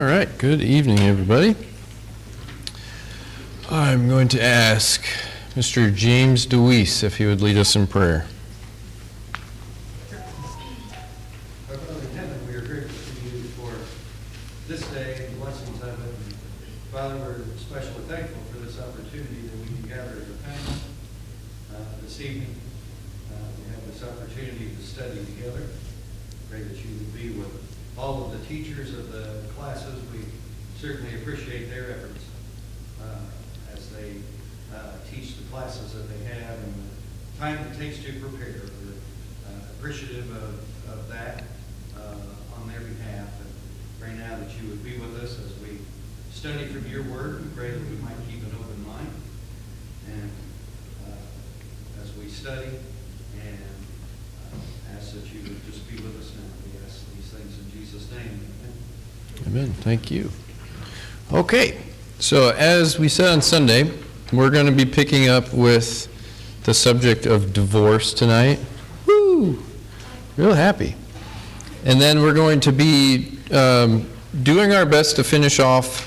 All right, good evening, everybody. I'm going to ask Mr. James DeWeese if he would lead us in prayer. Our Father in heaven, we are grateful to you for this day and the blessings of it. And Father, we're especially thankful for this opportunity that we can gather as a family this evening. We have this opportunity to study together. Pray that you would be with all of the teachers of the classes. We certainly appreciate their efforts as they teach the classes that they have and the time it takes to prepare. We're appreciative of that on their behalf. And pray now that you would be with us as we study from your word. We pray that we might keep an open mind and as we study, and ask that you would just be with us now. We ask these things in Jesus' name. Amen. Amen. Thank you. Okay, so as we said on Sunday, we're going to be picking up with the subject of divorce tonight. Woo! Real happy. And then we're going to be doing our best to finish off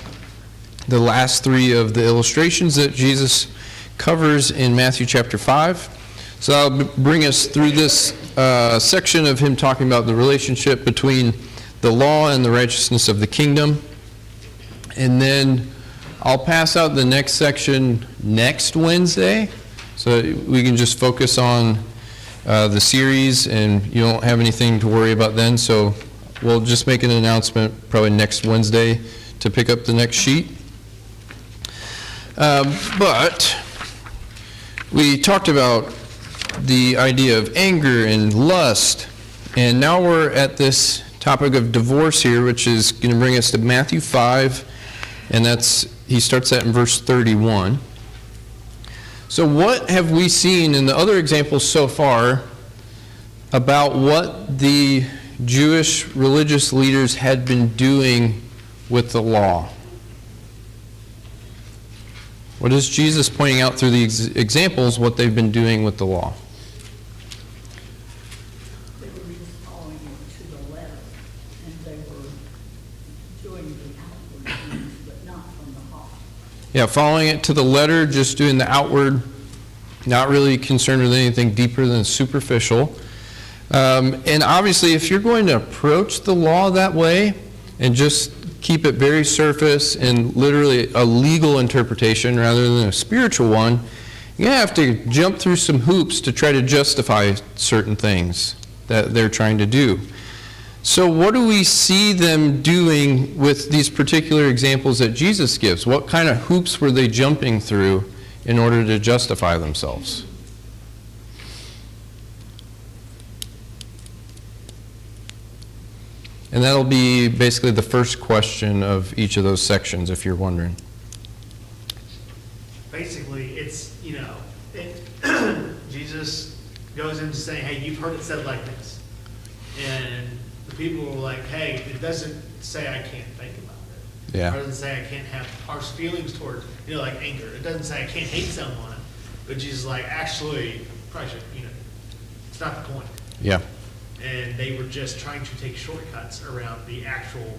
the last three of the illustrations that Jesus covers in Matthew chapter 5. So that'll bring us through this section of him talking about the relationship between the law and the righteousness of the kingdom. And then I'll pass out the next section next Wednesday, so we can just focus on the series, and you don't have anything to worry about then. So we'll just make an announcement probably next Wednesday to pick up the next sheet. But we talked about the idea of anger and lust, and now we're at this topic of divorce here, which is going to bring us to Matthew 5, and he starts that in verse 31. So what have we seen in the other examples so far about what the Jewish religious leaders had been doing with the law? What is Jesus pointing out through the examples what they've been doing with the law? They were just following it to the letter, and they were doing the outward things, but not from the heart. Yeah, following it to the letter, just doing the outward, not really concerned with anything deeper than superficial. And obviously, if you're going to approach the law that way and just keep it very surface and literally a legal interpretation rather than a spiritual one, you're going to have to jump through some hoops to try to justify certain things that they're trying to do. So what do we see them doing with these particular examples that Jesus gives? What kind of hoops were they jumping through in order to justify themselves? And that'll be basically the first question of each of those sections, if you're wondering. Basically, it's, Jesus goes into saying, hey, you've heard it said like this. And the people were like, hey, it doesn't say I can't think about it. Yeah. It doesn't say I can't have harsh feelings towards, like anger. It doesn't say I can't hate someone. But Jesus is like, actually, probably should, it's not the point. Yeah. And they were just trying to take shortcuts around the actual,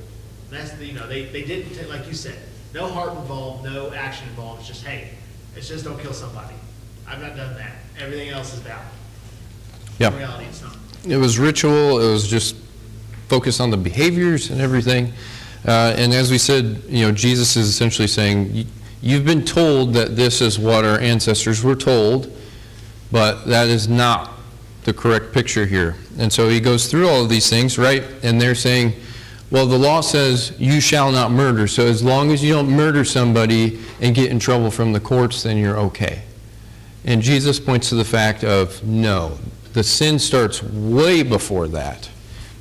they didn't take, like you said, no heart involved, no action involved. It's just, hey, it's just don't kill somebody. I've not done that. Everything else is valid. Yeah. In reality, it's not. It was ritual. It was just focused on the behaviors and everything. And as we said, Jesus is essentially saying, you've been told that this is what our ancestors were told, but that is not the correct picture here. And so he goes through all of these things, right? And they're saying, well, the law says you shall not murder. So as long as you don't murder somebody and get in trouble from the courts, then you're okay. And Jesus points to the fact of, no, the sin starts way before that,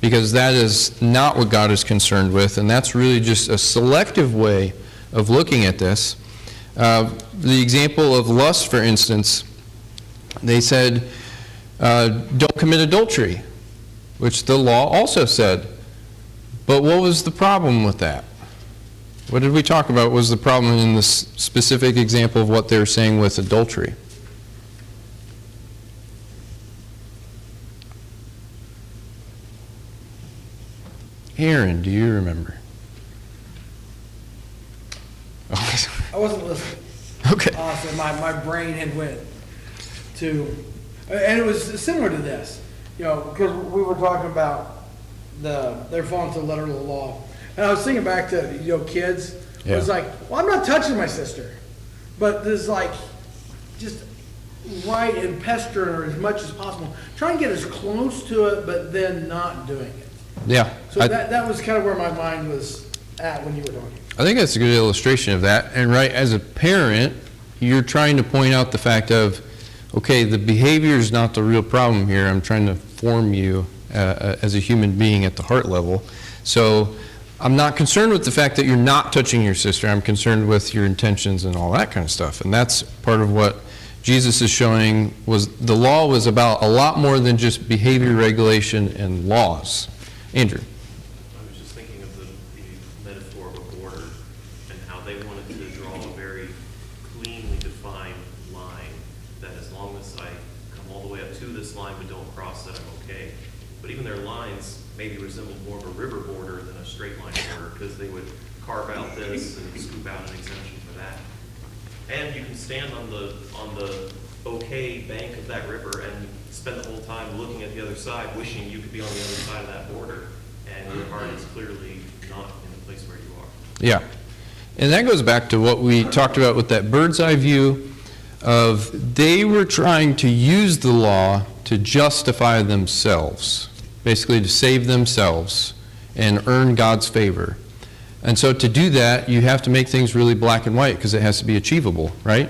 because that is not what God is concerned with, and that's really just a selective way of looking at this. The example of lust, for instance, they said, don't commit adultery, which the law also said. But what was the problem with that? What did we talk about was the problem in this specific example of what they're saying with adultery? Aaron, do you remember? I wasn't listening. Okay. So my brain had went to, and it was similar to this, because we were talking about they're following to the letter of the law. And I was thinking back to, kids. It was Yeah. like, well, I'm not touching my sister. But there's like, just right and pestering her as much as possible. Try and get as close to it, but then not doing it. Yeah. So that was kind of where my mind was at when you were talking. I think that's a good illustration of that. And right, as a parent, you're trying to point out the fact of, okay, the behavior is not the real problem here. I'm trying to form you as a human being at the heart level. So I'm not concerned with the fact that you're not touching your sister. I'm concerned with your intentions and all that kind of stuff. And that's part of what Jesus is showing was the law was about a lot more than just behavior regulation and laws. Andrew. I was just thinking of the metaphor of a border and how they wanted to draw a very cleanly defined line that as long as I come all the way up to this line but don't cross it, I'm okay. But even their lines maybe resembled more of a river border than a straight line border because they would carve out this and scoop out an exemption for that. And you can stand on the okay bank of that river and spend the whole time looking at the other side, wishing you could be on the other side of that border, and your heart is clearly not in the place where you are. Yeah. And that goes back to what we talked about with that bird's eye view of they were trying to use the law to justify themselves, basically to save themselves and earn God's favor. And so to do that, you have to make things really black and white because it has to be achievable, right?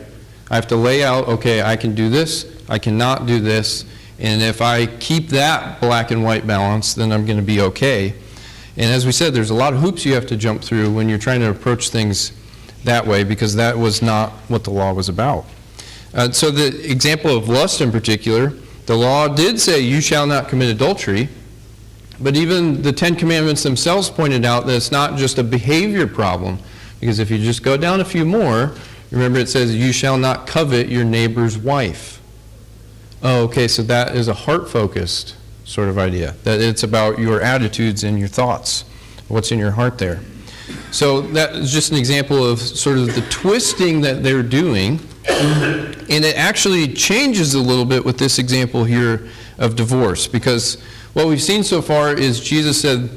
I have to lay out, okay, I can do this, I cannot do this, and if I keep that black and white balance, then I'm going to be okay. And as we said, there's a lot of hoops you have to jump through when you're trying to approach things that way because that was not what the law was about. So the example of lust in particular, the law did say you shall not commit adultery, but even the Ten Commandments themselves pointed out that it's not just a behavior problem, because if you just go down a few more, remember it says you shall not covet your neighbor's wife. Oh, okay, so that is a heart-focused sort of idea, that it's about your attitudes and your thoughts, what's in your heart there. So that is just an example of sort of the twisting that they're doing, and it actually changes a little bit with this example here of divorce, because what we've seen so far is Jesus said,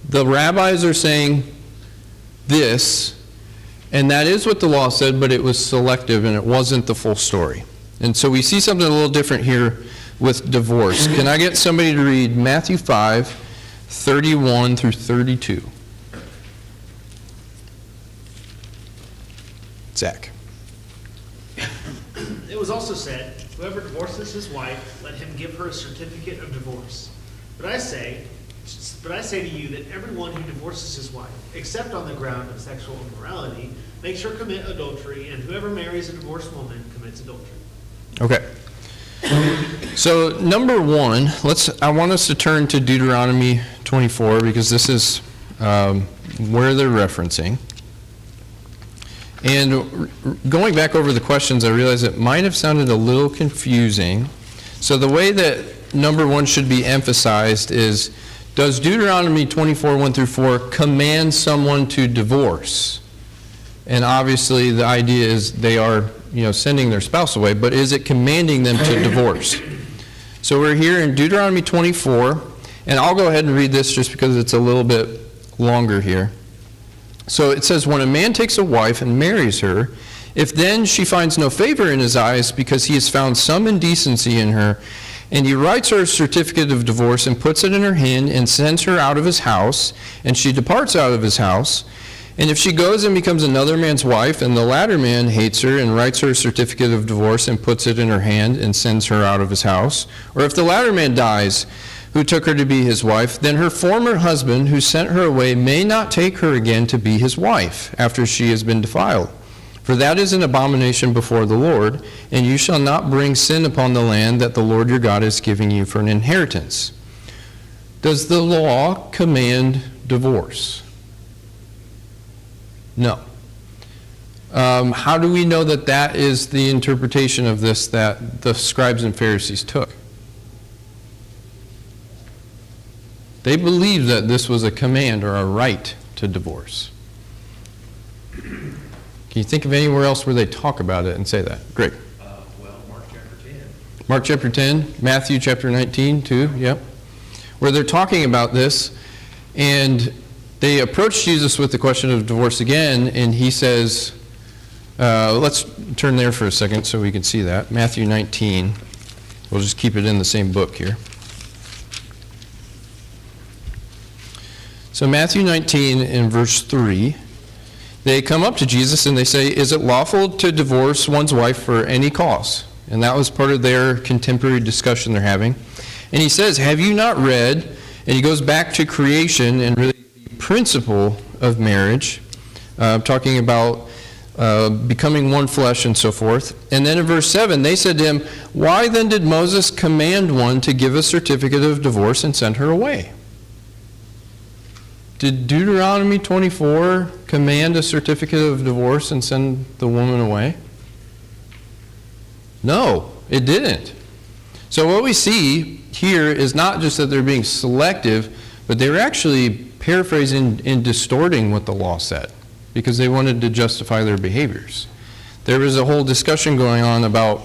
the rabbis are saying this, and that is what the law said, but it was selective and it wasn't the full story. And so we see something a little different here with divorce. Can I get somebody to read Matthew 5, 31 through 32? Zach. It was also said, whoever divorces his wife, let him give her a certificate of divorce. But I say to you that everyone who divorces his wife, except on the ground of sexual immorality, makes her commit adultery, and whoever marries a divorced woman commits adultery. Okay. So number one, I want us to turn to Deuteronomy 24 because this is where they're referencing. And going back over the questions, I realized it might have sounded a little confusing. So the way that number one should be emphasized is, does Deuteronomy 24, 1 through 4 command someone to divorce? And obviously the idea is they are, sending their spouse away, but is it commanding them to divorce? So we're here in Deuteronomy 24, and I'll go ahead and read this just because it's a little bit longer here. So it says, when a man takes a wife and marries her, if then she finds no favor in his eyes because he has found some indecency in her, and he writes her a certificate of divorce and puts it in her hand and sends her out of his house, and she departs out of his house, and if she goes and becomes another man's wife, and the latter man hates her and writes her a certificate of divorce and puts it in her hand and sends her out of his house, or if the latter man dies, who took her to be his wife, then her former husband who sent her away may not take her again to be his wife after she has been defiled. For that is an abomination before the Lord, and you shall not bring sin upon the land that the Lord your God is giving you for an inheritance. Does the law command divorce? No. How do we know that that is the interpretation of this that the scribes and Pharisees took? They believed that this was a command or a right to divorce. Can you think of anywhere else where they talk about it and say that? Great. Well, Mark chapter 10. Mark chapter 10, Matthew chapter 19 too, yep. Where they're talking about this, and they approach Jesus with the question of divorce again, and he says, let's turn there for a second so we can see that. Matthew 19. We'll just keep it in the same book here. So Matthew 19 in verse 3, they come up to Jesus and they say, is it lawful to divorce one's wife for any cause? And that was part of their contemporary discussion they're having. And he says, have you not read, and he goes back to creation and really the principle of marriage, talking about becoming one flesh and so forth. And then in verse 7, they said to him, why then did Moses command one to give a certificate of divorce and send her away? Did Deuteronomy 24 command a certificate of divorce and send the woman away? No, it didn't. So what we see here is not just that they're being selective, but they're actually paraphrasing and distorting what the law said, because they wanted to justify their behaviors. There was a whole discussion going on about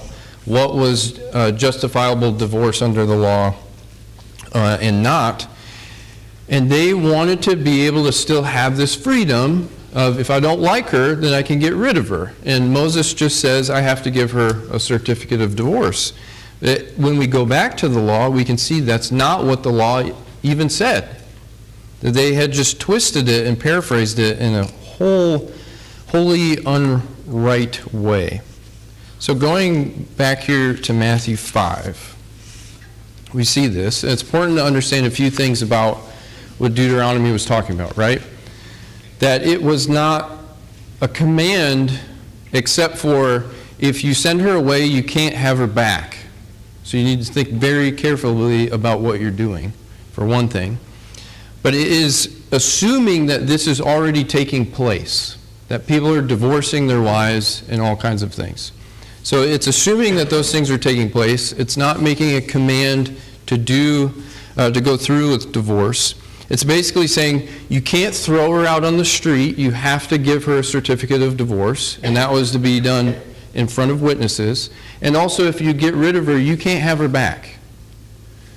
what was justifiable divorce under the law and not. And they wanted to be able to still have this freedom of, if I don't like her, then I can get rid of her. And Moses just says, I have to give her a certificate of divorce. When we go back to the law, we can see that's not what the law even said. That they had just twisted it and paraphrased it in a wholly unright way. So going back here to Matthew 5, we see this. It's important to understand a few things about what Deuteronomy was talking about, right? That it was not a command except for if you send her away, you can't have her back. So you need to think very carefully about what you're doing, for one thing. But it is assuming that this is already taking place, that people are divorcing their wives and all kinds of things. So it's assuming that those things are taking place. It's not making a command to go through with divorce. It's basically saying you can't throw her out on the street. You have to give her a certificate of divorce, and that was to be done in front of witnesses. And also, if you get rid of her, you can't have her back.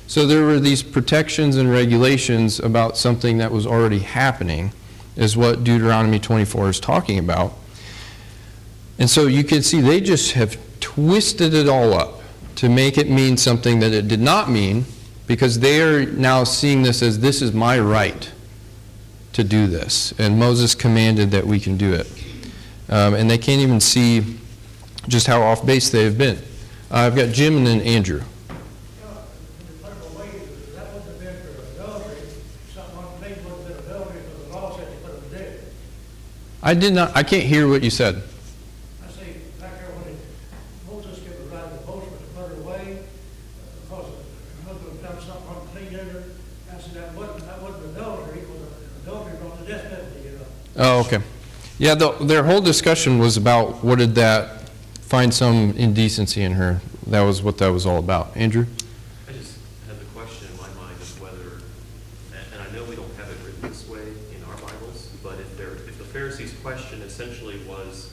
So there were these protections and regulations about something that was already happening, is what Deuteronomy 24 is talking about. And so you can see they just have twisted it all up to make it mean something that it did not mean, because they are now seeing this as, this is my right to do this. And Moses commanded that we can do it. And they can't even see just how off base they have been. I've got Jim and then Andrew. I can't hear what you said. I say, back there when Moses gave the right of divorce was to put her away, because her husband done something unclean in her. I said, that wasn't adultery, because adultery brought the death penalty, you know. Oh, okay. Yeah, their whole discussion was about what did that find some indecency in her. That was what that was all about. Andrew? I just had the question in my mind of whether, and I know we don't have it written this way in our Bibles, but if the Pharisees' question essentially was,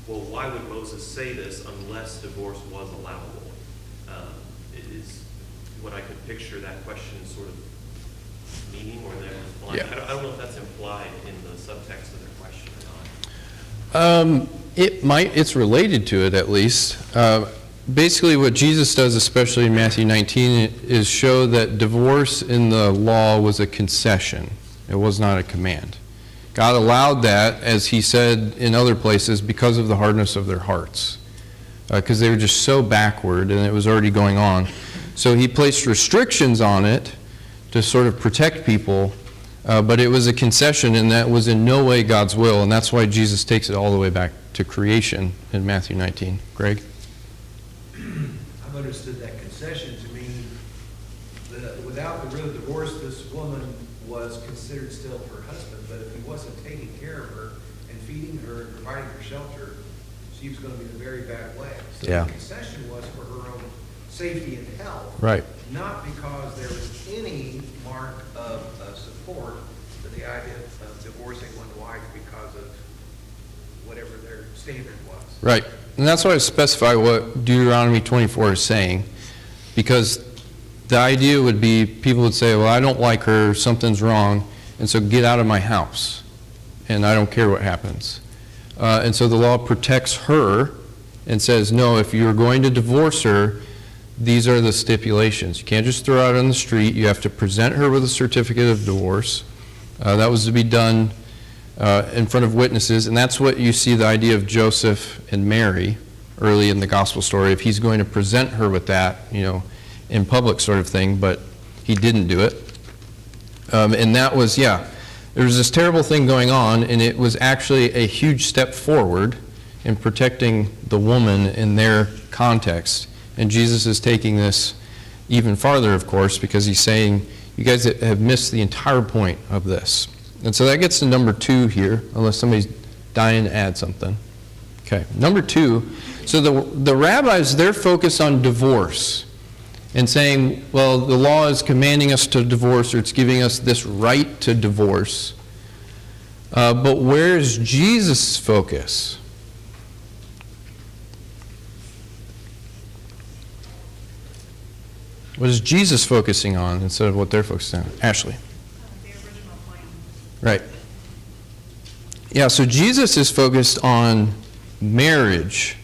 well, why would Moses say this unless divorce was allowable? Is what I could picture that question sort of meaning, or they're implying. Yeah. I don't know if that's implied in the subtext of their question or not. It's related to it at least. Basically what Jesus does, especially in Matthew 19, is show that divorce in the law was a concession. It was not a command. God allowed that, as he said in other places, because of the hardness of their hearts. Because they were just so backward and it was already going on. So he placed restrictions on it to sort of protect people, but it was a concession, and that was in no way God's will, and that's why Jesus takes it all the way back to creation in Matthew 19. Greg? I've understood that concession to mean that without the real divorce, this woman was considered still her husband, but if he wasn't taking care of her and feeding her and providing her shelter, she was going to be in a very bad way. So Yeah. the concession was for her own safety and health, Right. not because there was any mark of support for the idea of divorcing one wife because of whatever their standard was. Right. And that's why I specify what Deuteronomy 24 is saying, because the idea would be people would say, well, I don't like her, something's wrong, and so get out of my house, and I don't care what happens. And so the law protects her and says, no, if you're going to divorce her, these are the stipulations. You can't just throw her out on the street. You have to present her with a certificate of divorce. That was to be done in front of witnesses, and that's what you see the idea of Joseph and Mary early in the gospel story, if he's going to present her with that, in public sort of thing, but he didn't do it. And that was, there was this terrible thing going on, and it was actually a huge step forward in protecting the woman in their context. And Jesus is taking this even farther, of course, because he's saying, you guys have missed the entire point of this. And so that gets to number 2 here, unless somebody's dying to add something. Okay, number 2. So the rabbis, they're focused on divorce and saying, well, the law is commanding us to divorce, or it's giving us this right to divorce. But where is Jesus' focus? What is Jesus focusing on instead of what they're focusing on? Ashley. The original plan. Right. Yeah, so Jesus is focused on marriage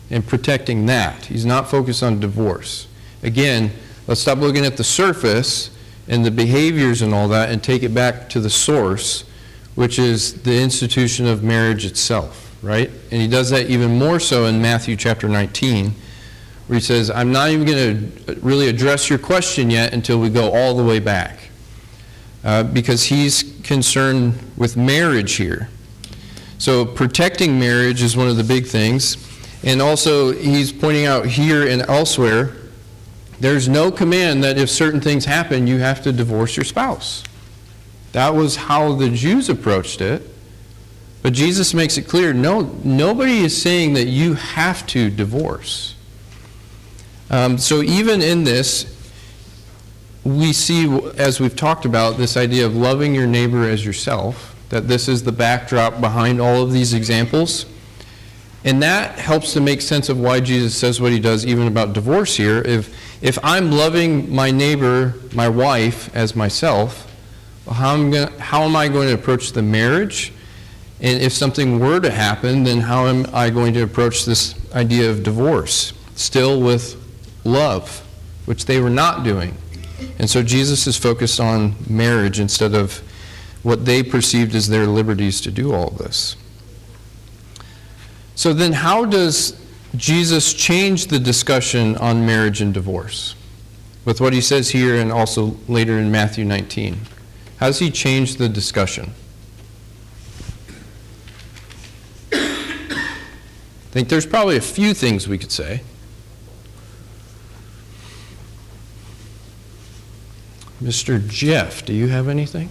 and protecting that. He's not focused on divorce. Again, let's stop looking at the surface and the behaviors and all that and take it back to the source, which is the institution of marriage itself, right? And he does that even more so in Matthew chapter 19, where he says, I'm not even going to really address your question yet until we go all the way back. Because he's concerned with marriage here. So protecting marriage is one of the big things. And also, he's pointing out here and elsewhere, there's no command that if certain things happen, you have to divorce your spouse. That was how the Jews approached it. But Jesus makes it clear, no, nobody is saying that you have to divorce. So even in this, we see, as we've talked about, this idea of loving your neighbor as yourself, that this is the backdrop behind all of these examples. And that helps to make sense of why Jesus says what he does even about divorce here. If I'm loving my neighbor, my wife, as myself, how am I going to approach the marriage? And if something were to happen, then how am I going to approach this idea of divorce? Still with love, which they were not doing. And so Jesus is focused on marriage instead of what they perceived as their liberties to do all of this. So then how does Jesus change the discussion on marriage and divorce? With what he says here and also later in Matthew 19. How does he change the discussion? I think there's probably a few things we could say. Mr. Jeff, do you have anything?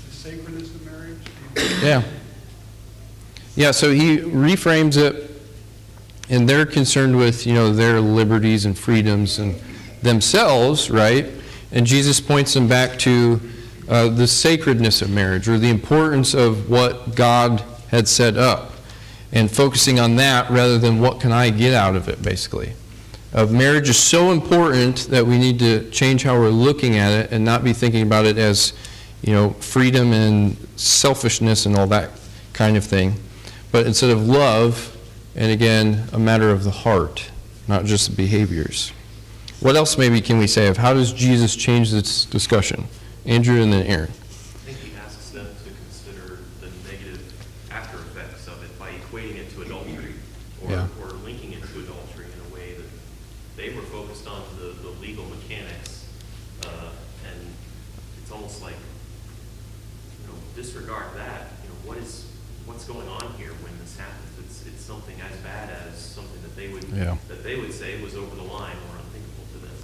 The sacredness of marriage. Yeah. Yeah, so he reframes it, and they're concerned with, their liberties and freedoms and themselves, right? And Jesus points them back to the sacredness of marriage, or the importance of what God had set up, and focusing on that rather than what can I get out of it, basically. Marriage is so important that we need to change how we're looking at it and not be thinking about it as, freedom and selfishness and all that kind of thing. But instead of love, and again, a matter of the heart, not just the behaviors. What else maybe can we say of how does Jesus change this discussion? Andrew and then Aaron. I think he asks them to consider the negative after effects of it by equating it to adultery or linking it to adultery in a way that they were focused on the legal mechanics, and it's almost like, disregard that. What's going on here when this happens? It's something as bad as something that they would say was over the line or unthinkable to them.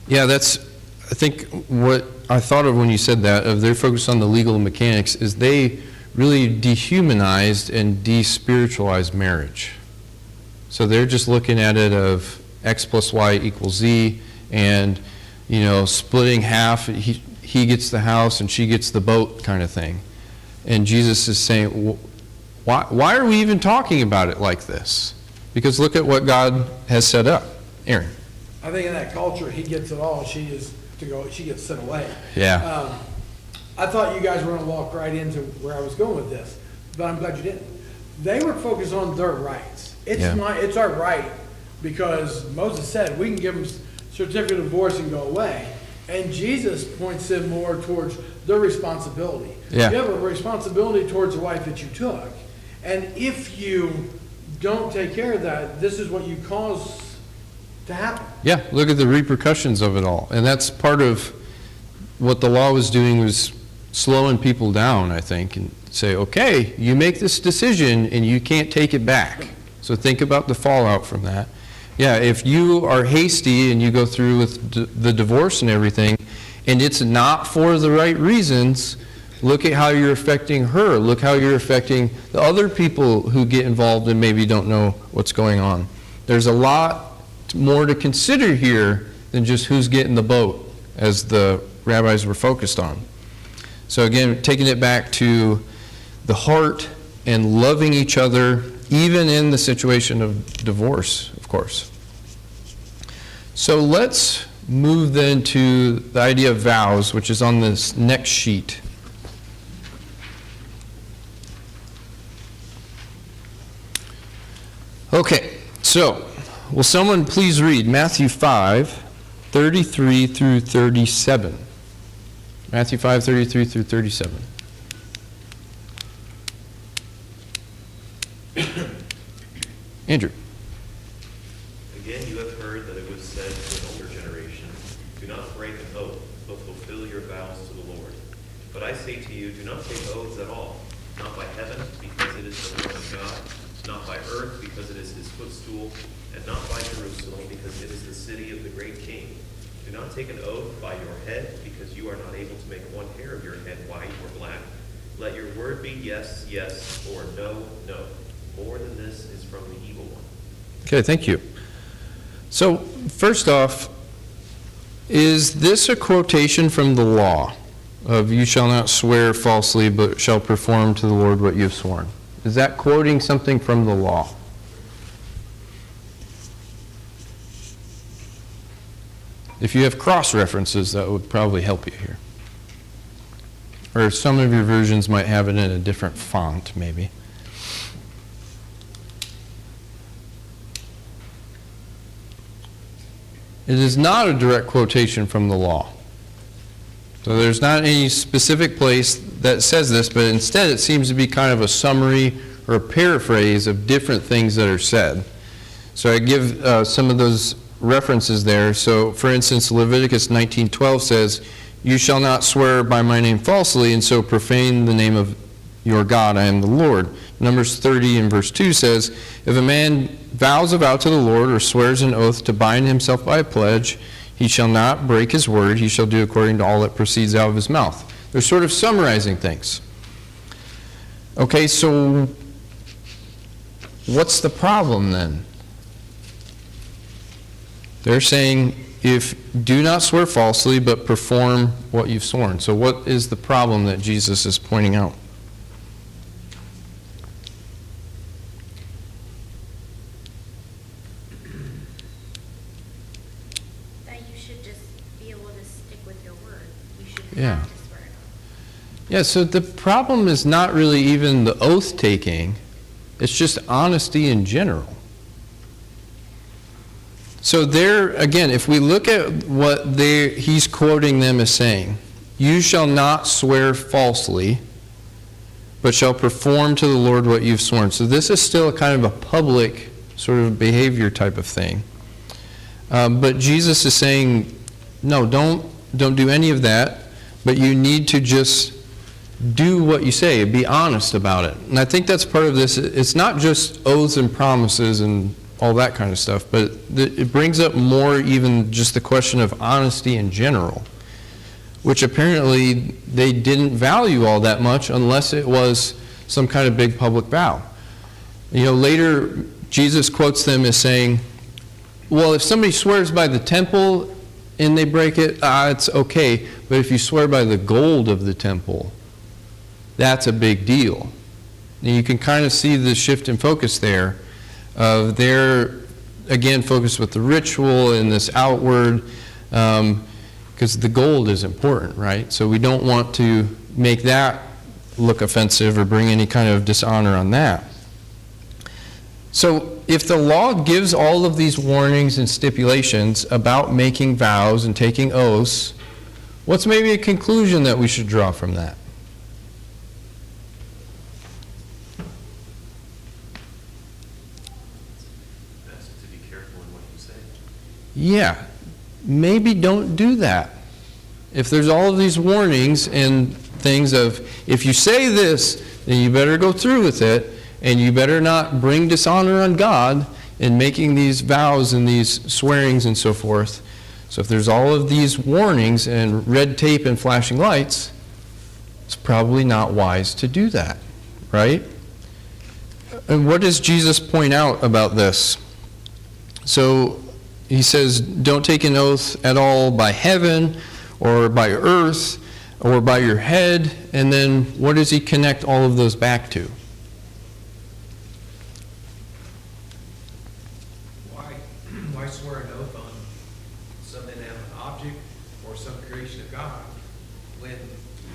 Yeah, that's, I think, what I thought of when you said that, of their focus on the legal mechanics, is they really dehumanized and despiritualized marriage. So they're just looking at it of X plus Y equals Z, and, splitting half, he gets the house and she gets the boat kind of thing. And Jesus is saying, Why are we even talking about it like this? Because look at what God has set up. Aaron. I think in that culture, he gets it all, she gets sent away. Yeah. I thought you guys were gonna walk right into where I was going with this, but I'm glad you didn't. They were focused on their rights. Yeah. It's our right, because Moses said, we can give them certificate of divorce and go away. And Jesus points them more towards their responsibility. Yeah. You have a responsibility towards the wife that you took. And if you don't take care of that, this is what you cause to happen. Yeah, look at the repercussions of it all. And that's part of what the law was doing, was slowing people down, I think, and say, okay, you make this decision and you can't take it back. So think about the fallout from that. Yeah, if you are hasty and you go through with the divorce and everything, and it's not for the right reasons, look at how you're affecting her. Look how you're affecting the other people who get involved and maybe don't know what's going on. There's a lot more to consider here than just who's getting the boat, as the rabbis were focused on. So again, taking it back to the heart and loving each other, even in the situation of divorce, of course. So let's move then to the idea of vows, which is on this next sheet. Okay, so will someone please read Matthew 5:33 through 37? Matthew 5:33 through 37. Andrew. Again, you have heard that it was said to an older generation, do not break an oath, but fulfill your vows to the Lord. But I say to you, do not take oaths at all, not by heaven, because it is the throne of God, not by earth, because it is his footstool, and not by Jerusalem, because it is the city of the great king. Do not take an oath by your head, because you are not able to make one hair of your head white or black. Let your word be yes, yes, or no, no. More than this is from the evil one. Okay, thank you. So, first off, is this a quotation from the law of you shall not swear falsely, but shall perform to the Lord what you have sworn? Is that quoting something from the law? If you have cross references, that would probably help you here. Or some of your versions might have it in a different font, maybe. It is not a direct quotation from the law. So there's not any specific place that says this, but instead it seems to be kind of a summary or a paraphrase of different things that are said. So I give some of those references there. So for instance, Leviticus 19:12 says, you shall not swear by my name falsely, and so profane the name of your God, I am the Lord. Numbers 30 and verse 2 says, if a man vows a vow to the Lord or swears an oath to bind himself by a pledge, he shall not break his word, he shall do according to all that proceeds out of his mouth. They're sort of summarizing things. Okay, so what's the problem then? They're saying, if do not swear falsely, but perform what you've sworn. So what is the problem that Jesus is pointing out? That you should just be able to stick with your word. You should Yeah. have to swear it. Yeah, so the problem is not really even the oath taking, it's just honesty in general. So there, again, if we look at what he's quoting them as saying, you shall not swear falsely, but shall perform to the Lord what you've sworn. So this is still a kind of a public sort of behavior type of thing. But Jesus is saying, no, don't do any of that, but you need to just do what you say, be honest about it. And I think that's part of this. It's not just oaths and promises and all that kind of stuff, but it brings up more even just the question of honesty in general, which apparently they didn't value all that much unless it was some kind of big public vow. You know, later Jesus quotes them as saying, well, if somebody swears by the temple and they break it, it's okay, but if you swear by the gold of the temple, that's a big deal. And you can kind of see the shift in focus there of their, again, focus with the ritual and this outward, because the gold is important, right? So we don't want to make that look offensive or bring any kind of dishonor on that. So if the law gives all of these warnings and stipulations about making vows and taking oaths, what's maybe a conclusion that we should draw from that? Best to be careful in what you say. Yeah, maybe don't do that. If there's all of these warnings and things of, if you say this, then you better go through with it, and you better not bring dishonor on God in making these vows and these swearings and so forth. So if there's all of these warnings and red tape and flashing lights, it's probably not wise to do that, right? And what does Jesus point out about this? So he says, don't take an oath at all by heaven or by earth or by your head. And then what does he connect all of those back to? Why swear an oath on some inanimate object or some creation of God when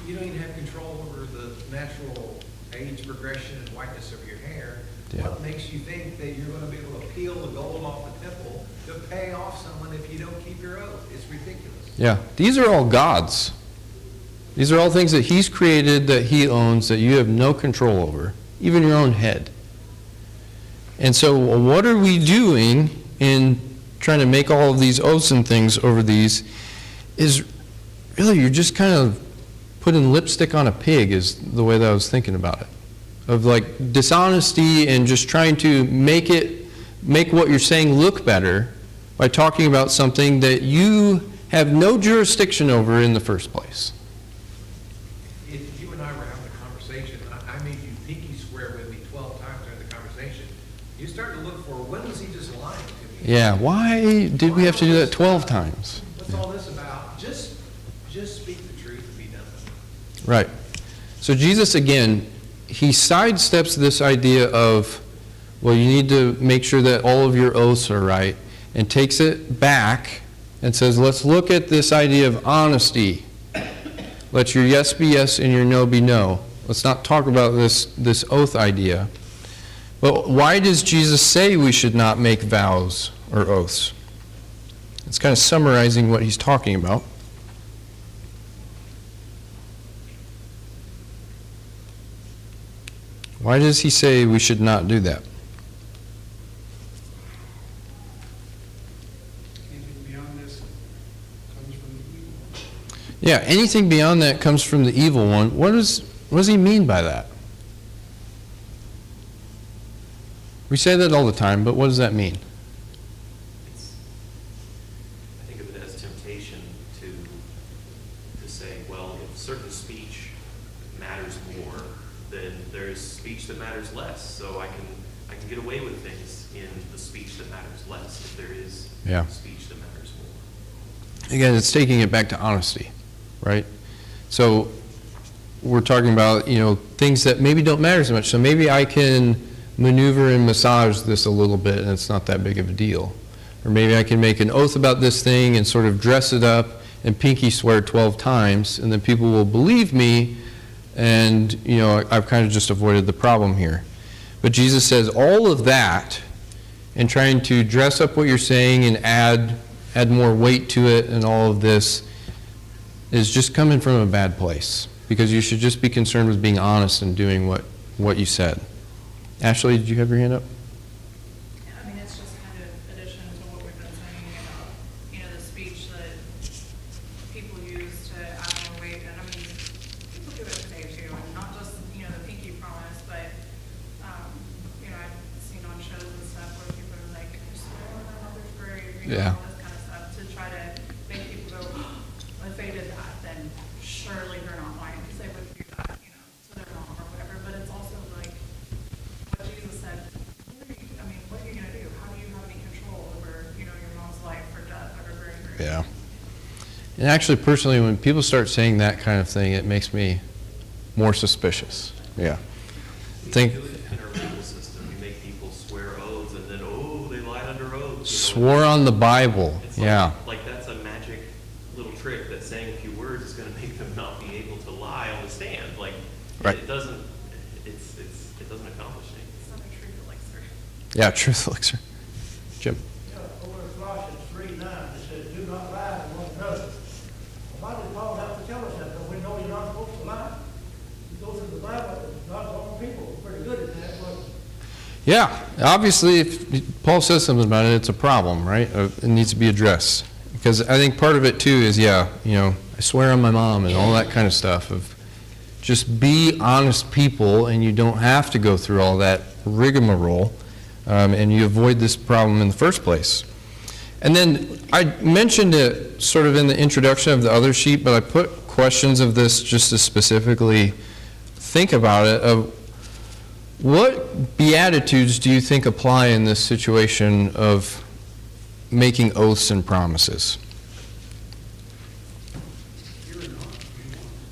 you don't even have control over the natural age progression and whiteness of your hair? Yeah. What makes you think that you're going to be able to peel the gold off the temple to pay off someone if you don't keep your oath? It's ridiculous. Yeah, these are all God's. These are all things that he's created, that he owns, that you have no control over, even your own head. And so what are we doing in trying to make all of these oaths and things over these is really, you're just kind of putting lipstick on a pig is the way that I was thinking about it. Of like dishonesty and just trying to make what you're saying look better by talking about something that you have no jurisdiction over in the first place. If you and I were having a conversation, I made you pinky swear with me 12 times during the conversation, you start to look for, when was he just lying to me? Yeah, why did we have to do that 12 times? What's all this about? Just speak the truth and be done with it. Right. So Jesus, again, he sidesteps this idea of, well, you need to make sure that all of your oaths are right, and takes it back and says, let's look at this idea of honesty. Let your yes be yes and your no be no. Let's not talk about this oath idea. But why does Jesus say we should not make vows or oaths? It's kind of summarizing what he's talking about. Why does he say we should not do that? Anything beyond this comes from the evil one. Yeah, anything beyond that comes from the evil one. What does he mean by that? We say that all the time, but what does that mean? I think of it as temptation to say, well, if certain speech matters more, then there's speech that matters less. So I can get away with things in the speech that matters less if there is Yeah. speech that matters more. Again, it's taking it back to honesty, right? So we're talking about, things that maybe don't matter so much. So maybe I can maneuver and massage this a little bit and it's not that big of a deal. Or maybe I can make an oath about this thing and sort of dress it up and pinky swear 12 times, and then people will believe me, and I've kind of just avoided the problem here. But Jesus says all of that and trying to dress up what you're saying and add more weight to it and all of this is just coming from a bad place, because you should just be concerned with being honest and doing what you said. Ashley, did you have your hand up? I mean, it's just kind of addition to what we've been saying about, the speech that people use to add more weight. And I mean, people do it today too, and not just, the pinky promise, but, I've seen on shows and stuff where people are like, I swear on my mother's grave, Yeah. all this kind of stuff to try to make people go, oh, if they did that, then surely they're not lying, because they wouldn't do that, to their mom or whatever. But it's also like, what Jesus said, what are you going to do? How do you have any control over, your mom's life or death or her grave? Yeah. And actually, personally, when people start saying that kind of thing, it makes me more suspicious. Yeah. think, In our legal system, we make people swear oaths and then, oh, they lied under oath. You know, swore on the Bible, it's like- yeah. Like that's a magic little trick that saying a few words is gonna make them not be able to lie on the stand. Like, Right. it doesn't, it doesn't accomplish anything. It's not a truth elixir. Yeah, truth elixir. Jim? Yeah, over in Colossians 3:9, it says, "Do not lie to one another." Why did Paul have to tell us that? Because we know you're not supposed to lie. You go through the Bible, God's own people are pretty good at that, but Yeah, obviously, if Paul says something about it, it's a problem, right? It needs to be addressed. Because I think part of it too is, yeah, I swear on my mom and all that kind of stuff of just be honest people and you don't have to go through all that rigmarole and you avoid this problem in the first place. And then I mentioned it sort of in the introduction of the other sheet, but I put questions of this just to specifically think about it of what beatitudes do you think apply in this situation of making oaths and promises?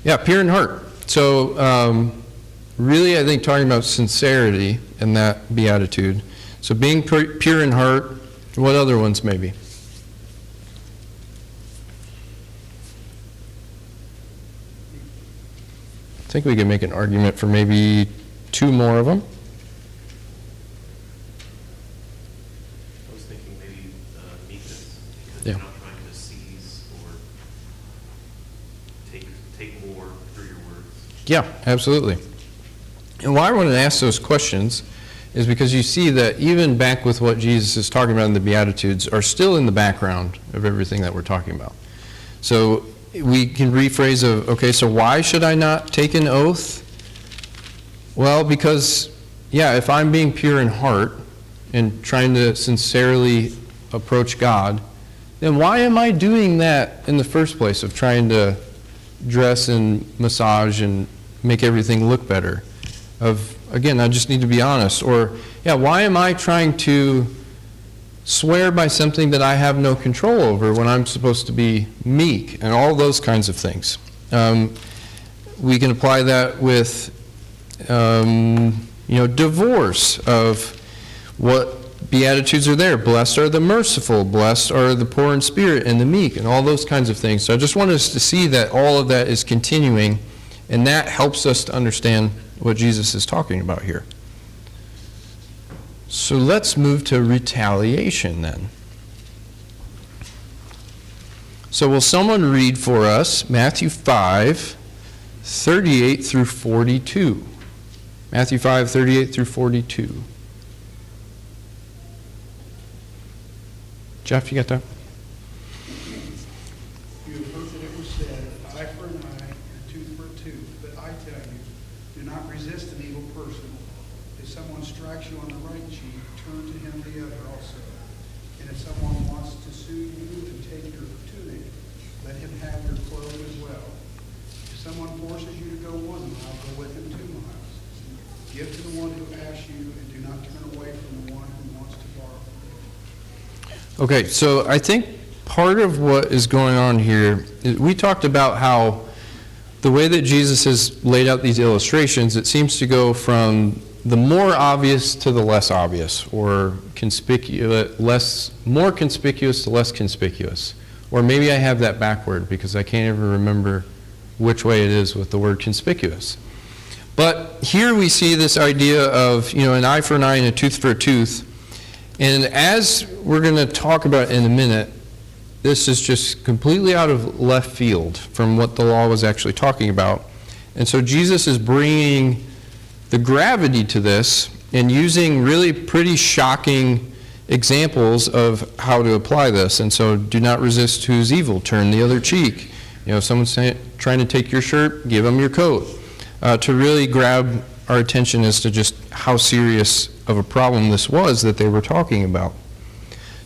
Yeah, pure in heart. So really, I think talking about sincerity in that beatitude. So being pure in heart, what other ones maybe? I think we can make an argument for maybe 2 more of them. I was thinking maybe meekness, because Yeah. you're not trying to seize or take more through your words. Yeah, absolutely. And why I wanted to ask those questions is because you see that even back with what Jesus is talking about in the Beatitudes are still in the background of everything that we're talking about. So we can rephrase of, okay, so why should I not take an oath? Well, because, yeah, if I'm being pure in heart and trying to sincerely approach God, then why am I doing that in the first place of trying to dress and massage and make everything look better? Of, again, I just need to be honest. Or, yeah, why am I trying to swear by something that I have no control over when I'm supposed to be meek, and all those kinds of things. We can apply that with, divorce, of what Beatitudes are there. Blessed are the merciful, blessed are the poor in spirit and the meek, and all those kinds of things. So I just want us to see that all of that is continuing, and that helps us to understand what Jesus is talking about here. So let's move to retaliation then. So will someone read for us Matthew 5, 38 through 42? Matthew 5, 38 through 42. Jeff, you got that? You have heard that it was said, eye for an eye and a tooth for a tooth. But I tell you, do not resist an evil person. If someone strikes you on the right cheek, turn to him the other also. And if someone wants to sue you and take your tunic, let him have your cloak as well. If someone forces you to go 1 mile, go with him 2 miles. Give to the one who asks you, and do not turn away from the one who wants to borrow from you. Okay, so I think part of what is going on here, we talked about how the way that Jesus has laid out these illustrations, it seems to go from the more obvious to the less obvious, or more conspicuous to less conspicuous. Or maybe I have that backward because I can't ever remember which way it is with the word conspicuous. But here we see this idea of, an eye for an eye and a tooth for a tooth. And as we're going to talk about in a minute, this is just completely out of left field from what the law was actually talking about. And so Jesus is bringing the gravity to this and using really pretty shocking examples of how to apply this. And so do not resist who's evil, turn the other cheek. If someone's trying to take your shirt, give them your coat. To really grab our attention as to just how serious of a problem this was that they were talking about.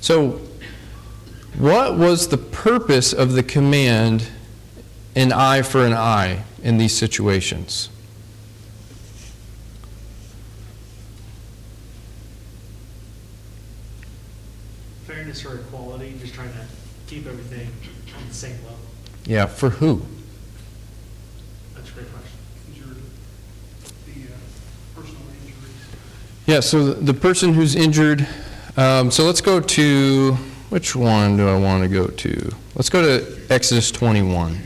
So what was the purpose of the command, an eye for an eye, in these situations? Fairness or equality, just trying to keep everything on the same level. Yeah, for who? That's a great question. Is your, the personal Yeah, so the person who's injured, so let's go to, which one do I want to go to? Let's go to Exodus 21.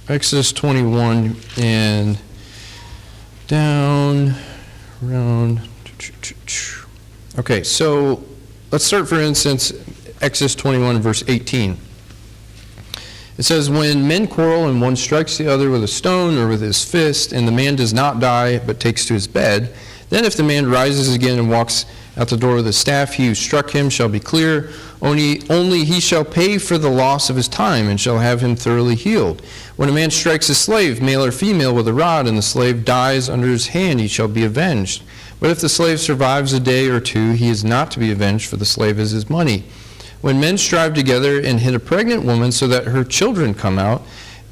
Exodus 21 and down, around. Okay, so let's start, for instance, Exodus 21, verse 18. It says, when men quarrel and one strikes the other with a stone or with his fist, and the man does not die but takes to his bed, then if the man rises again and walks out the door with a staff, he who struck him shall be clear. Only he shall pay for the loss of his time and shall have him thoroughly healed. When a man strikes a slave, male or female, with a rod, and the slave dies under his hand, he shall be avenged. But if the slave survives a day or two, he is not to be avenged, for the slave is his money. When men strive together and hit a pregnant woman so that her children come out,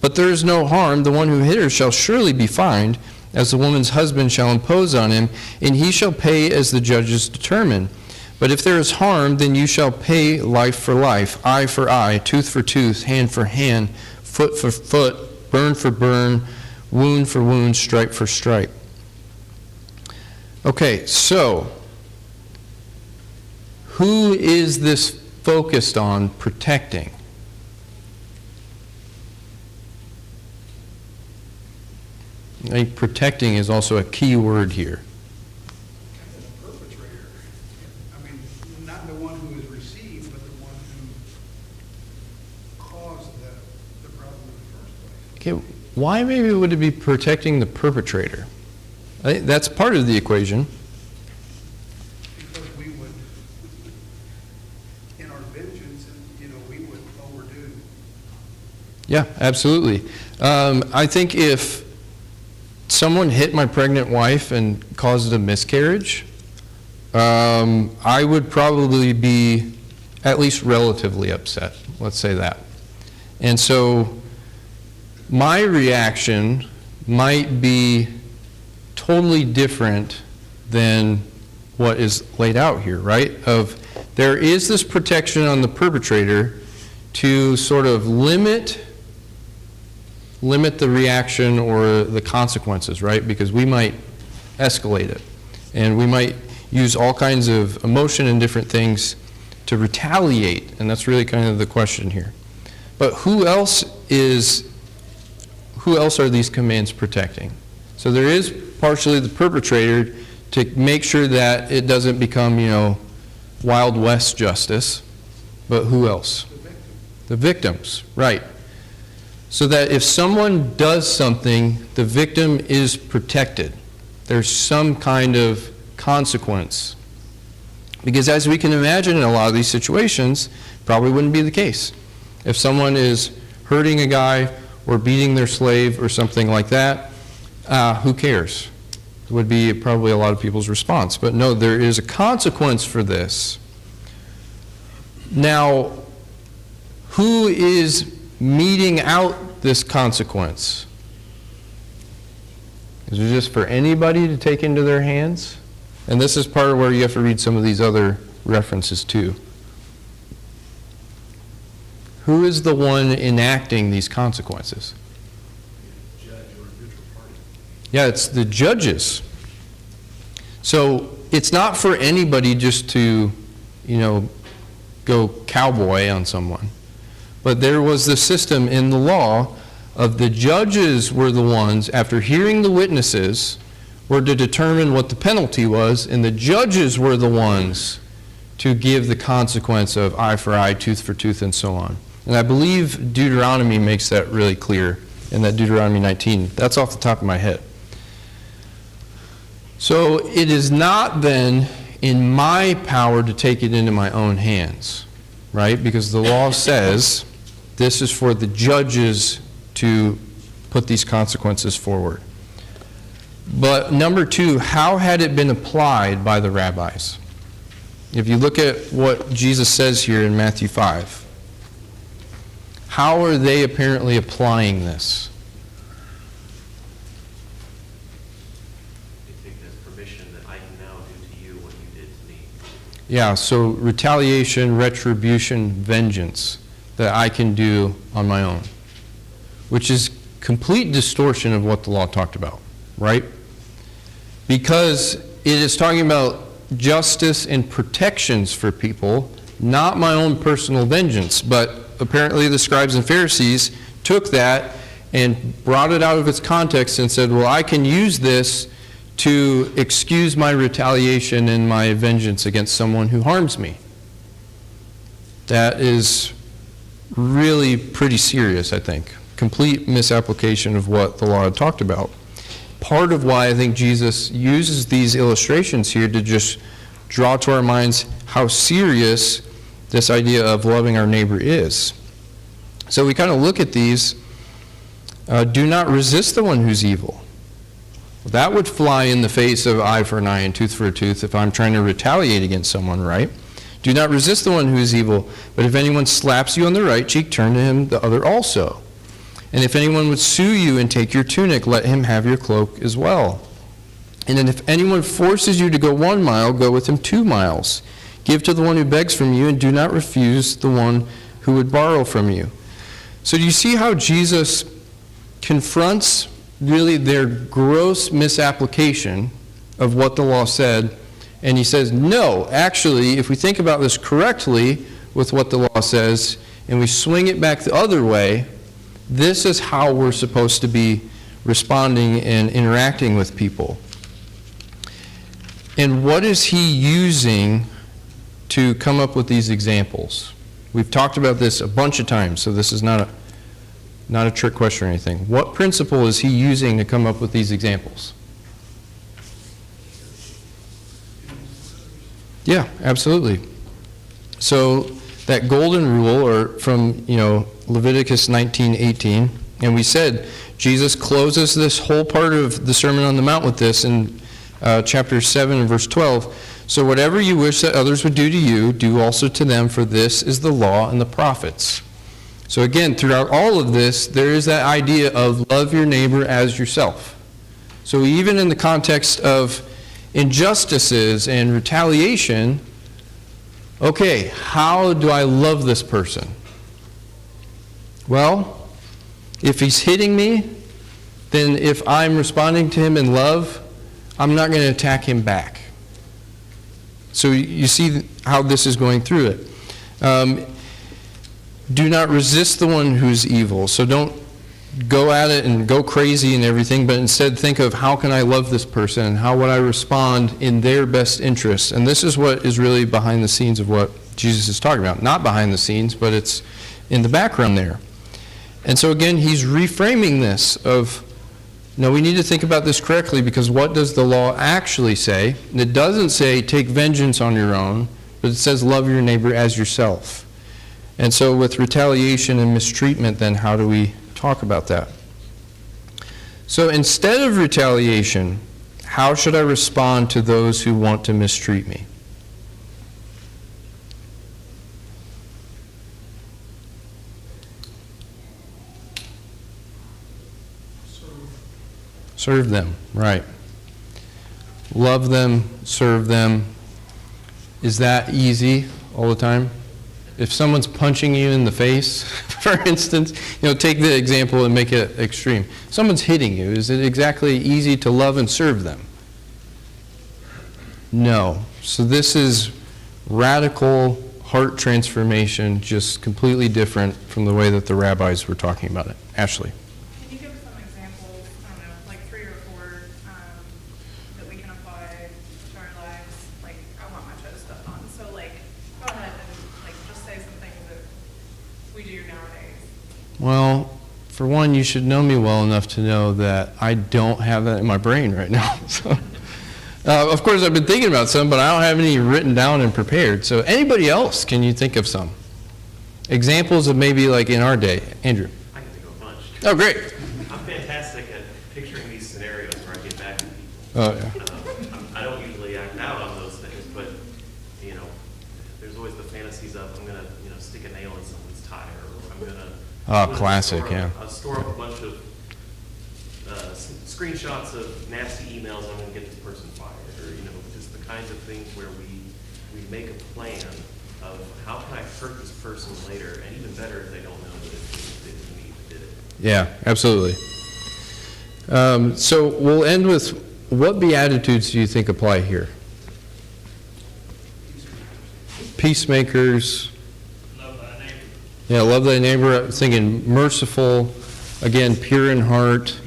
but there is no harm, the one who hit her shall surely be fined, as the woman's husband shall impose on him, and he shall pay as the judges determine. But if there is harm, then you shall pay life for life, eye for eye, tooth for tooth, hand for hand, foot for foot, burn for burn, wound for wound, stripe for stripe. Okay, so who is this focused on protecting? I think protecting is also a key word here. The perpetrator. I mean, not the one who is received, but the one who caused the problem in the first place. Okay, why maybe would it be protecting the perpetrator? I think that's part of the equation. Because we would, in our vengeance, we would overdo. Yeah, absolutely. I think if someone hit my pregnant wife and caused a miscarriage, I would probably be at least relatively upset, let's say that. And so my reaction might be totally different than what is laid out here, right? There is this protection on the perpetrator to sort of limit the reaction or the consequences, right? Because we might escalate it, and we might use all kinds of emotion and different things to retaliate, and that's really kind of the question here. But who else are these commands protecting? So there is partially the perpetrator to make sure that it doesn't become, Wild West justice, but who else? The victims, right. So that if someone does something, the victim is protected. There's some kind of consequence. Because as we can imagine in a lot of these situations, probably wouldn't be the case. If someone is hurting a guy or beating their slave or something like that, who cares? Would be probably a lot of people's response. But no, there is a consequence for this. Now, who is meting out this consequence? Is it just for anybody to take into their hands? And this is part of where you have to read some of these other references too. Who is the one enacting these consequences? Judge or a neutral party. Yeah, it's the judges. So it's not for anybody just to, go cowboy on someone. But there was the system in the law of the judges were the ones, after hearing the witnesses, were to determine what the penalty was, and the judges were the ones to give the consequence of eye for eye, tooth for tooth, and so on. And I believe Deuteronomy makes that really clear in that Deuteronomy 19. That's off the top of my head. So it is not then in my power to take it into my own hands, right? Because the law says this is for the judges to put these consequences forward. But number two, how had it been applied by the rabbis? If you look at what Jesus says here in Matthew 5, how are they apparently applying this? They take it as permission that I can now do to you what you did to me. Yeah, so retaliation, retribution, vengeance that I can do on my own, which is complete distortion of what the law talked about, right? Because it is talking about justice and protections for people, not my own personal vengeance. But apparently the scribes and Pharisees took that and brought it out of its context and said, well, I can use this to excuse my retaliation and my vengeance against someone who harms me. That is really pretty serious, I think. Complete misapplication of what the law had talked about. Part of why I think Jesus uses these illustrations here to just draw to our minds how serious this idea of loving our neighbor is. So we kind of look at these. Do not resist the one who's evil. That would fly in the face of eye for an eye and tooth for a tooth if I'm trying to retaliate against someone, right? Do not resist the one who is evil, but if anyone slaps you on the right cheek, turn to him the other also. And if anyone would sue you and take your tunic, let him have your cloak as well. And then if anyone forces you to go 1 mile, go with him 2 miles. Give to the one who begs from you, and do not refuse the one who would borrow from you. So do you see how Jesus confronts really their gross misapplication of what the law said, and he says, no, actually, if we think about this correctly with what the law says, and we swing it back the other way, this is how we're supposed to be responding and interacting with people. And what is he using to come up with these examples? We've talked about this a bunch of times, so this is not a trick question or anything. What principle is he using to come up with these examples? Yeah, absolutely. So that golden rule, or from Leviticus 19:18, and we said Jesus closes this whole part of the Sermon on the Mount with this in chapter 7 and verse 12. So whatever you wish that others would do to you, do also to them, for this is the law and the prophets. So again, throughout all of this, there is that idea of love your neighbor as yourself. So even in the context of injustices and retaliation, okay, how do I love this person? Well, if he's hitting me, then if I'm responding to him in love, I'm not going to attack him back. So you see how this is going through it. Do not resist the one who's evil. So don't go at it and go crazy and everything, but instead think of how can I love this person and how would I respond in their best interests. And this is what is really behind the scenes of what Jesus is talking about. Not behind the scenes, but it's in the background there. And so again, he's reframing this of, no, we need to think about this correctly, because what does the law actually say? And it doesn't say take vengeance on your own, but it says love your neighbor as yourself. And so with retaliation and mistreatment, then how do we talk about that? So instead of retaliation, how should I respond to those who want to mistreat me? Serve them, right. Love them, serve them. Is that easy all the time? If someone's punching you in the face, for instance, take the example and make it extreme. Someone's hitting you. Is it exactly easy to love and serve them? No. So this is radical heart transformation, just completely different from the way that the rabbis were talking about it. Ashley. Can you give us some examples, I don't know, like 3 or 4, that we can apply to our lives? Like, I want my toes stepped on, so go ahead and just say some things that we do nowadays. Well, for one, you should know me well enough to know that I don't have that in my brain right now. So, of course, I've been thinking about some, but I don't have any written down and prepared. So anybody else, can you think of some? Examples of maybe like in our day. Andrew. I can think of a bunch. Oh, great. I'm fantastic at picturing these scenarios where I get back to people. Oh, yeah. I don't usually act out on those things, but, there's always the fantasies of I'm going to stick a nail in someone's tire, or I'm going to... Oh, classic, yeah. I'll store up a bunch of screenshots of nasty emails, I'm going to get this person fired, or, just the kinds of things where we we make a plan of how can I hurt this person later, and even better if they don't know that it's me that did it. Yeah, absolutely. So we'll end with, what Beatitudes do you think apply here? Peacemakers. Love thy neighbor. Yeah, love thy neighbor. I'm thinking merciful, again, pure in heart,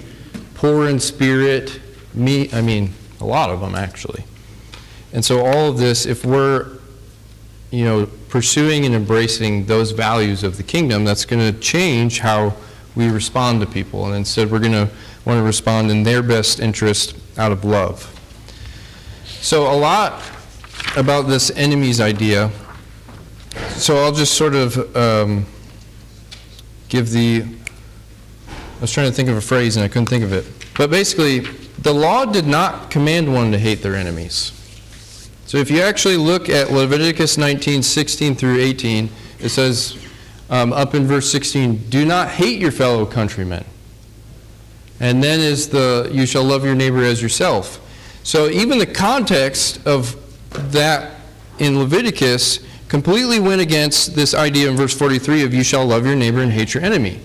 poor in spirit, a lot of them actually. And so all of this, if we're, pursuing and embracing those values of the kingdom, that's going to change how we respond to people. And instead, we're going to want to respond in their best interest out of love. So a lot about this enemies idea. So I'll just sort of I was trying to think of a phrase and I couldn't think of it. But basically, the law did not command one to hate their enemies. So if you actually look at Leviticus 19:16 through 18, it says up in verse 16, do not hate your fellow countrymen. And then is you shall love your neighbor as yourself. So even the context of that in Leviticus completely went against this idea in verse 43 of you shall love your neighbor and hate your enemy.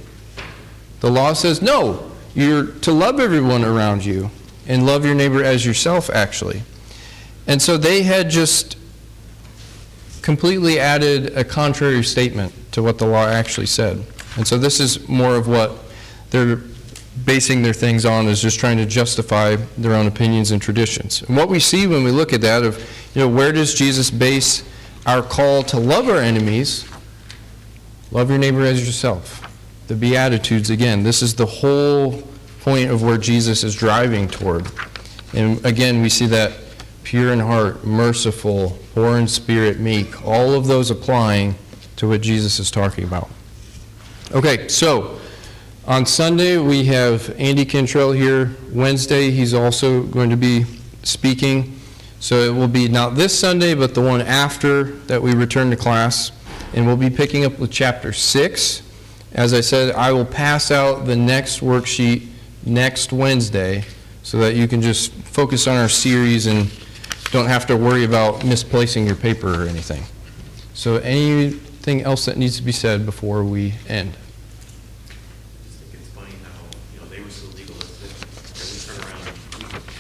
The law says, no, you're to love everyone around you and love your neighbor as yourself, actually. And so they had just completely added a contrary statement to what the law actually said. And so this is more of what they're basing their things on, is just trying to justify their own opinions and traditions. And what we see when we look at that of, where does Jesus base our call to love our enemies? Love your neighbor as yourself. The Beatitudes, again, this is the whole point of where Jesus is driving toward. And again, we see that pure in heart, merciful, poor in spirit, meek, all of those applying to what Jesus is talking about. Okay, so on Sunday we have Andy Cantrell here. Wednesday he's also going to be speaking. So it will be not this Sunday, but the one after that we return to class. And we'll be picking up with chapter 6. As I said, I will pass out the next worksheet next Wednesday so that you can just focus on our series and don't have to worry about misplacing your paper or anything. So anything else that needs to be said before we end? I just think it's funny how, they were so legalistic, and we turn around and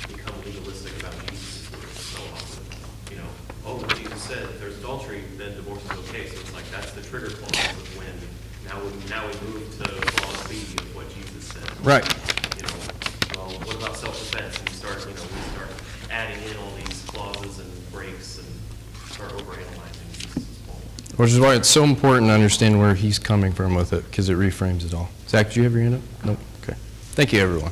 we become legalistic about Jesus' words so often. What Jesus said, if there's adultery, then divorce is okay. So it's like that's the trigger clause of when now we move to clause B of what Jesus said. Right. Well, what about self-defense? And we start adding in all these clauses and breaks and start overanalyzing Jesus' point. Which is why it's so important to understand where he's coming from with it, because it reframes it all. Zach, do you have your hand up? Nope. Okay. Thank you, everyone.